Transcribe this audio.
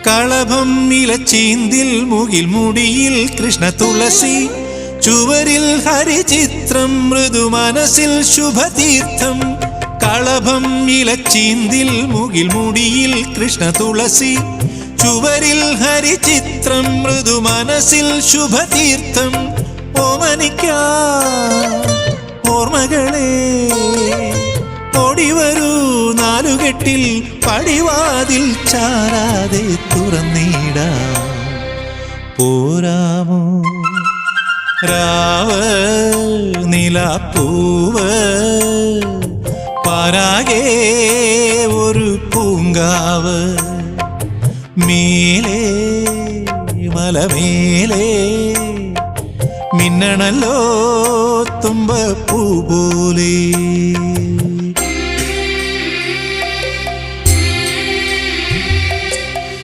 കളഭം ഇലച്ചീന്തിൽ മുകിൽ മുടിയിൽ കൃഷ്ണ തുളസി ചുവരിൽ ഹരിചിത്രം മൃദു മനസ്സിൽ ശുഭതീർത്ഥം കളഭം ഇലച്ചീന്തിൽ മുകിൽ മുടിയിൽ കൃഷ്ണ തുളസി ചുവരിൽ ഹരിചിത്രം മൃദു മനസ്സിൽ ശുഭതീർത്ഥം ഓമനിക്കാ ഓർമ്മകളെ ഓടിവരൂ നാലുകെട്ടിൽ പടിവാതിൽ ചാരാതെ തുറന്നിടാ പോരാമോ രാവ് നിലാപ്പൂവ് പാരാകെ ഒരു പൂങ്കാവ് മേലേ മലമേലേ മിന്നണല്ലോ തുമ്പപ്പൂ പോലെ